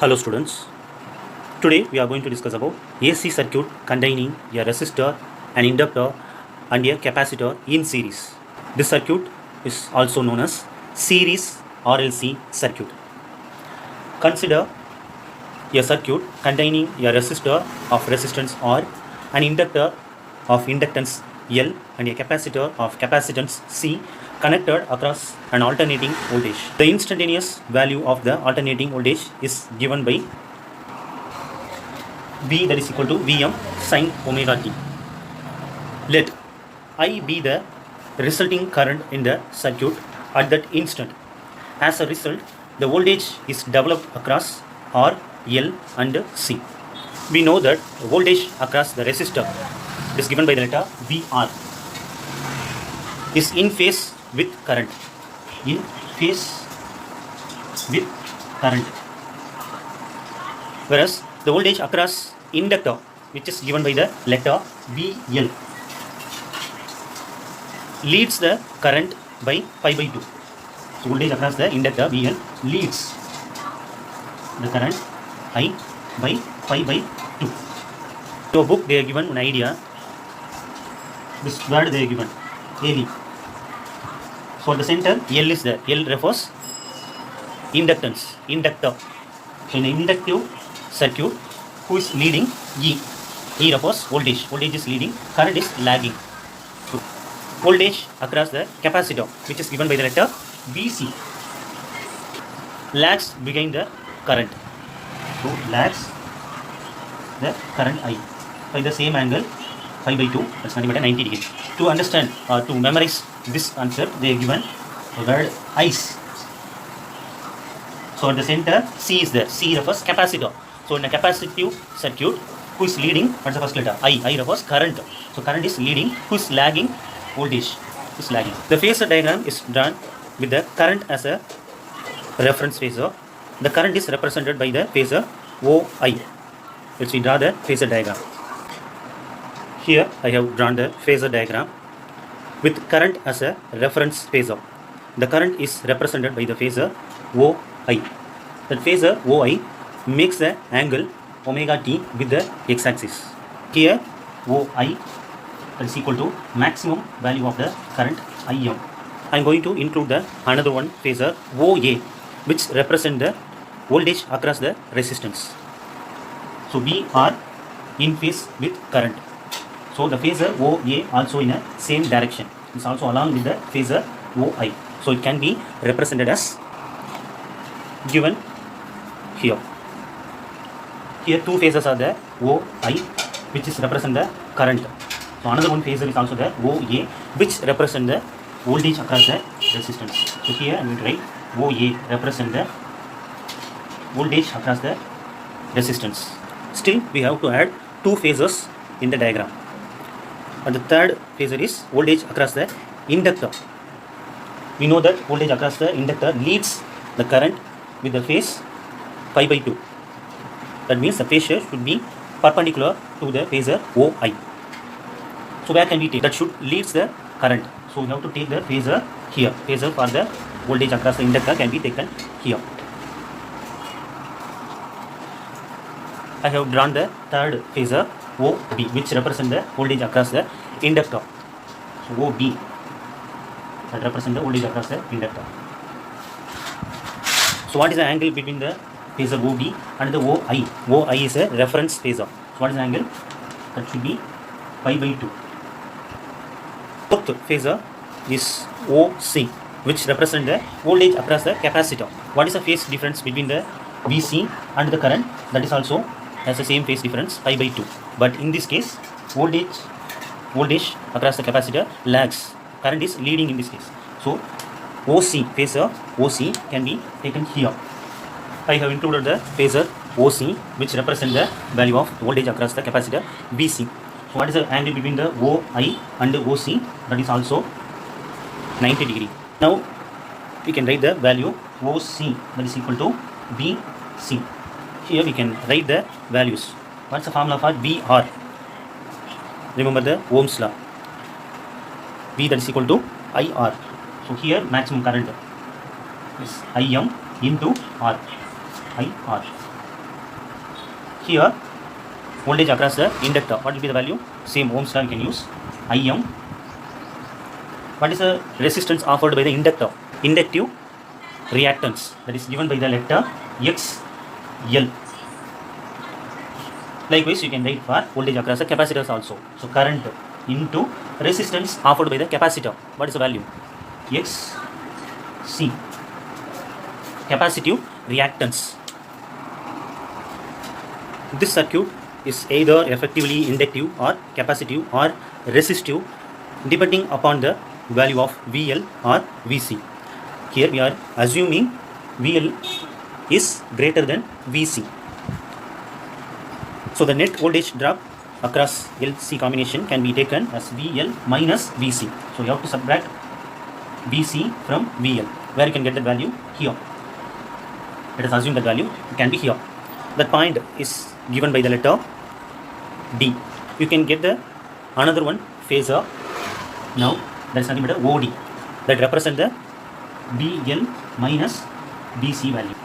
Hello students, today we are going to discuss about AC circuit containing a resistor, an inductor and a capacitor in series. This circuit is also known as series RLC circuit. Consider a circuit containing a resistor of resistance R, an inductor of inductance L and a capacitor of capacitance C connected across an alternating voltage. The instantaneous value of the alternating voltage is given by V, that is equal to Vm sin omega t. Let I be the resulting current in the circuit at that instant. As a result, the voltage is developed across R, L and C. We know that voltage across the resistor is given by the letter VR is in phase with current. In phase with current. Whereas the voltage across inductor, which is given by the letter VL, leads the current by pi by 2. So voltage across the inductor VL leads the current I by pi by 2. To a book they are given an idea. This word they are given AV. So at the center L is there. L refers inductance, inductor. So in an inductive circuit, who is leading? E. E refers voltage. Voltage is leading, current is lagging. So voltage across the capacitor, which is given by the letter VC, lags behind the current. So lags the current I by the same angle pi by 2, that's nothing but 90 degrees. To understand or to memorize this concept, they are given the word ice. So at the center C is there. C refers capacitor. So in a capacitive circuit, who is leading? What's the first letter? I. I refers current. So current is leading. Who is lagging? Voltage is lagging. The phasor diagram is drawn with the current as a reference phasor. The current is represented by the phasor OI. Let's draw the phasor diagram. Here I have drawn the phasor diagram with current as a reference phasor. The current is represented by the phasor OI. That phasor OI makes the angle omega t with the x-axis. Here OI is equal to maximum value of the current Im. I am going to include the another one phasor OA, which represent the voltage across the resistance. So we are in phase with current. So the phasor OA also in a same direction. It's also along with the phasor OI. So it can be represented as given here. Here two phasors are there, OI, which is represent the current. So another one phasor is also there, OA, which represent the voltage across the resistance. So here I am going to write OA represent the voltage across the resistance. Still we have to add two phasors in the diagram. And the third phasor is voltage across the inductor. We know that voltage across the inductor leads the current with the phase pi by 2. That means the phasor should be perpendicular to the phasor OI. So where can we take? That should leads the current. So we have to take the phasor here. Phasor for the voltage across the inductor can be taken here. I have drawn the third phasor OB, which represent the voltage across the inductor. So OB, that represent the voltage across the inductor. So what is the angle between the phasor OB and the OI? OI is a reference phasor. So what is the angle? That should be pi by 2. Fourth phasor is OC, which represent the voltage across the capacitor. What is the phase difference between the VC and the current? That is also has the same phase difference pi by 2. But in this case, voltage across the capacitor lags. Current is leading in this case. So OC, phasor OC can be taken here. I have included the phasor OC, which represent the value of voltage across the capacitor VC. So what is the angle between the OI and the OC? That is also 90 degree. Now we can write the value OC, that is equal to VC. Here we can write the values. What's the formula for VR? Remember the Ohm's law. V, that is equal to IR. So here maximum current is Im into R. IR. Here voltage across the inductor, what will be the value? Same Ohm's law you can use, Im. What is the resistance offered by the inductor? Inductive reactance, that is given by the letter XL. Likewise, you can write for voltage across the capacitors also. So current into resistance offered by the capacitor. What is the value? XC. Capacitive reactance. This circuit is either effectively inductive or capacitive or resistive, depending upon the value of VL or VC. Here we are assuming VL is greater than VC. So the net voltage drop across LC combination can be taken as VL minus VC. So you have to subtract VC from VL. Where you can get that value? Here. Let us assume that value can be here. That point is given by the letter D. You can get the another one phasor. Now that is nothing but a OD. That represent the BL minus BC value.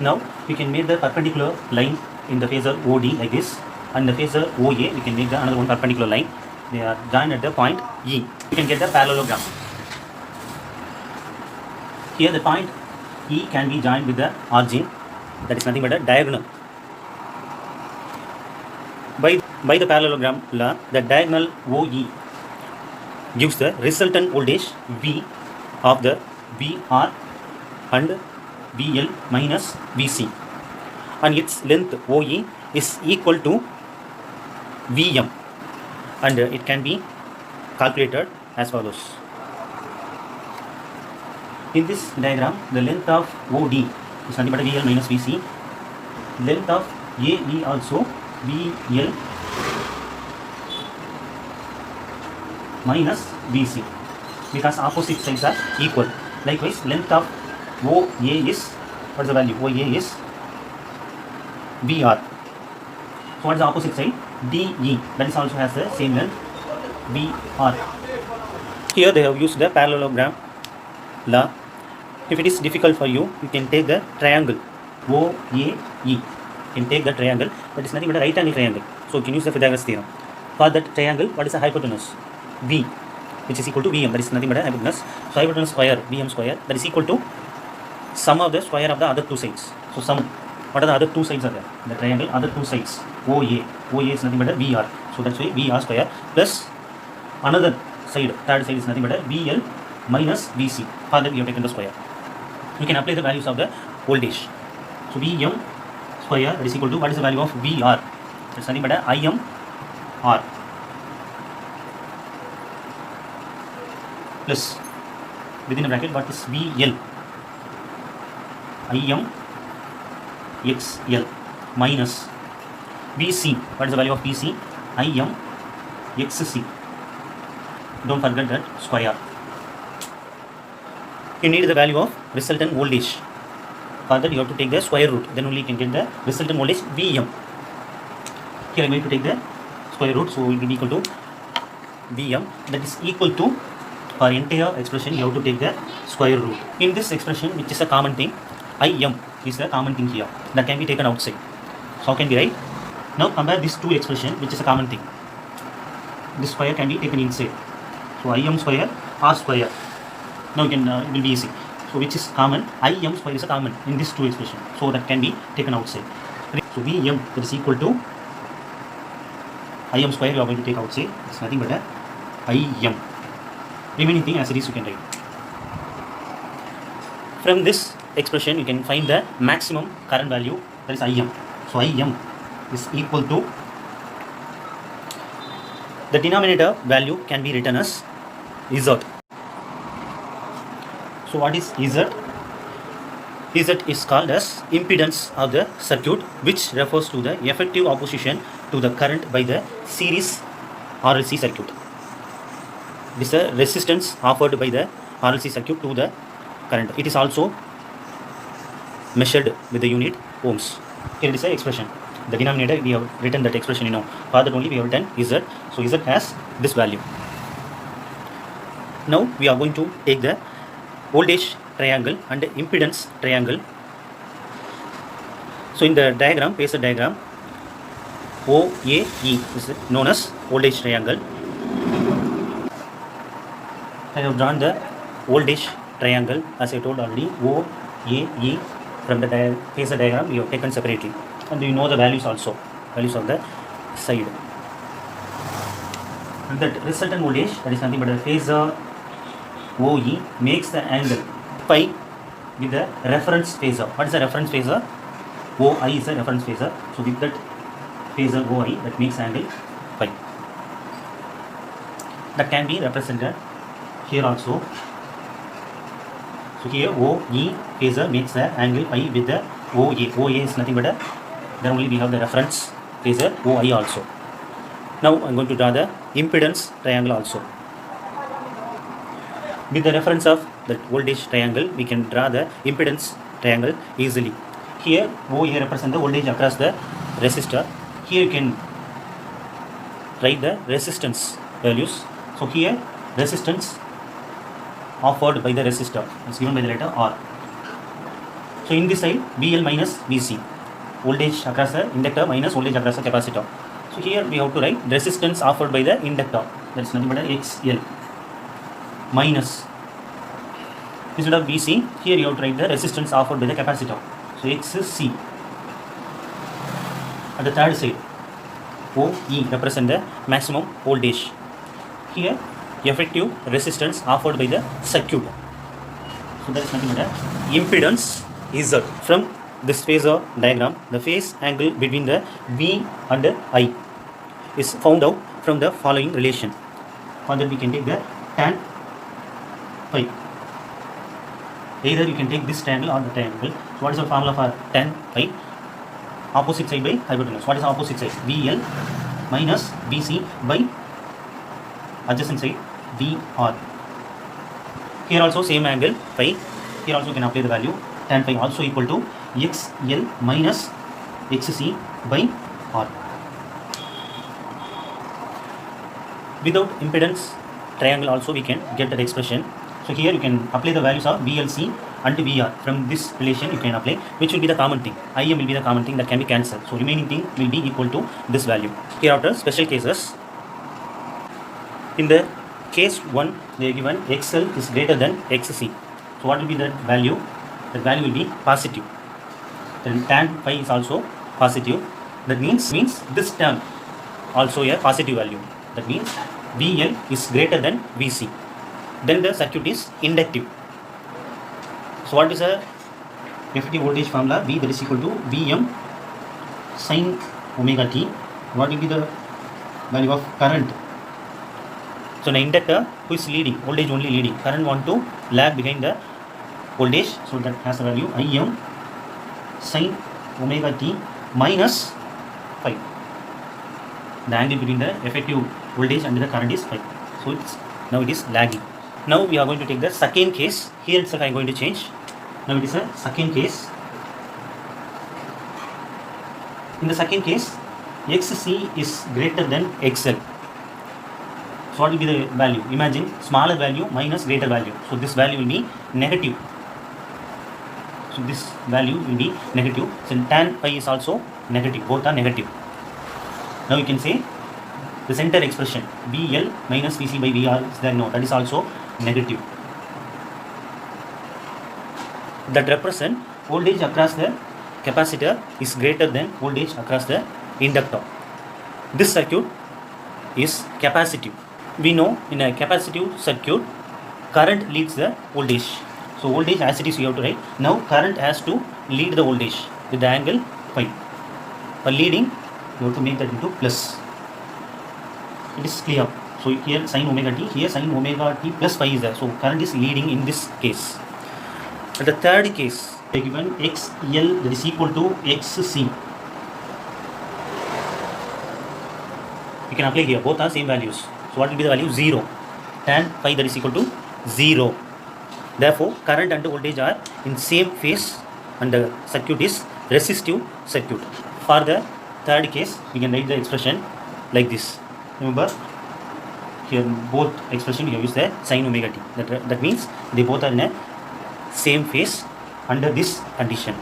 Now you can make the perpendicular line in the phasor OD like this, and the phasor OA we can make the another one perpendicular line. They are joined at the point E. You can get the parallelogram. Here the point E can be joined with the origin, that is nothing but a diagonal. By the parallelogram law, the diagonal OE gives the resultant voltage V of the VR and VL minus VC, and its length OE is equal to Vm, and it can be calculated as follows. In this diagram, the length of OD is nothing but VL minus VC. Length of AE also VL minus VC, because opposite sides are equal. Likewise, length of OA is, what is the value? OA is VR. So what is the opposite side? DE, that is also has the same length, VR. Here they have used the parallelogram law. If it is difficult for you, you can take the triangle OAE. You can take the triangle, that is nothing but a right angle triangle. So you can use the Pythagoras theorem. For that triangle, what is the hypotenuse? V, which is equal to Vm, that is nothing but a hypotenuse. So hypotenuse square, Vm square, that is equal to sum of the square of the other two sides. So sum, what are the other two sides are there? The triangle, other two sides, OA. OA is nothing but a VR. So that's why VR square plus another side, third side is nothing but a VL minus VC. For that we have taken the square. You can apply the values of the voltage. So Vm square, that is equal to, what is the value of VR? It's nothing but a Im R plus within a bracket what is VL, Im XL minus VC, what is the value of VC? Im XC. Don't forget that square. You need the value of resultant voltage. For that you have to take the square root, then only you can get the resultant voltage Vm. Here I am going to take the square root, so it will be equal to Vm, that is equal to, for entire expression you have to take the square root. In this expression, which is a common thing, Im is the common thing here, that can be taken outside. So how can we write? Now compare these two expression, which is a common thing. This square can be taken inside. So Im square R square. Now you can it will be easy. So which is common? Im square is a common in these two expression, so that can be taken outside. So Vm, that is equal to Im square you are going to take outside. It's nothing but a Im. Remaining thing as it is you can write. From this expression you can find the maximum current value, that is Im. So Im is equal to, the denominator value can be written as Z. So what is Z? Z is called as impedance of the circuit, which refers to the effective opposition to the current by the series RLC circuit. This is the resistance offered by the RLC circuit to the current. It is also measured with the unit ohms. Here it is the expression. The denominator we have written that expression, for that only we have written Z. So Z has this value. Now we are going to take the voltage triangle and impedance triangle. So in the diagram, phasor diagram, OAE is known as voltage triangle. I have drawn the voltage triangle as I told already. OAE from the phasor diagram we have taken separately, and you know the values also, values of the side. And the resultant voltage, that is nothing but the phasor OE, makes the angle phi with the reference phasor. What is the reference phasor? OI is a reference phasor. So with that phasor OI, that makes angle phi. That can be represented here also. So here OE phasor makes the angle phi with the OA. OA is nothing but a, then only we have the reference phasor OI also. Now I am going to draw the impedance triangle also. With the reference of the voltage triangle, we can draw the impedance triangle easily. Here OA represents the voltage across the resistor. Here you can write the resistance values. So here resistance offered by the resistor is given by the letter R. So in this side VL minus VC, voltage across the inductor minus voltage across the capacitor. So here we have to write resistance offered by the inductor, that is nothing but XL, minus, instead of VC, here you have to write the resistance offered by the capacitor. So X is C. At the third side, OE represent the maximum voltage. Here effective resistance offered by the circuit. So that is nothing but impedance Z. From this phasor diagram, the phase angle between the V and I is found out from the following relation. For that we can take the tan phi. Either you can take this triangle or the triangle. So what is the formula for tan phi? Opposite side by hypotenuse. What is the opposite side? VL minus VC by adjacent side VR. Here also same angle phi. Here also you can apply the value. Tan phi also equal to XL minus XC by R. Without impedance triangle also we can get that expression. So here you can apply the values of VLC and VR. From this relation you can apply, which will be the common thing. IM will be the common thing that can be cancelled. So remaining thing will be equal to this value. Hereafter special cases. In the case 1 they are given XL is greater than XC. So what will be that value? That value will be positive. Then tan phi is also positive. That means this term also a positive value. That means VL is greater than VC. Then the circuit is inductive. So what is the effective voltage formula? V, that is equal to Vm sin omega t. What will be the value of current? So the inductor who is leading, voltage only leading, current want to lag behind the voltage. So that has the value Im sin omega t minus phi. The angle between the effective voltage and the current is phi. So now it is lagging. Now we are going to take the second case. Here itself I am going to change. Now it is a second case. In the second case, XC is greater than XL. So what will be the value? Imagine smaller value minus greater value. So this value will be negative. So this value will be negative. So tan phi is also negative. Both are negative. Now you can say the center expression VL minus VC by VR is there. No, that is also negative. That represent voltage across the capacitor is greater than voltage across the inductor. This circuit is capacitive. We know in a capacitive circuit, current leads the voltage. So voltage as it is you have to write. Now current has to lead the voltage with the angle phi. For leading, you have to make that into plus. It is clear. So here sin omega t, here sin omega t plus phi is there. So current is leading in this case. At the third case, they given XL that is equal to XC. You can apply here. Both are same values. So what will be the value? 0. Tan phi that is equal to 0. Therefore, current and voltage are in same phase and the circuit is resistive circuit. For the third case, we can write the expression like this. Remember, here both expression you use the sin omega t. That means they both are in a same phase under this condition.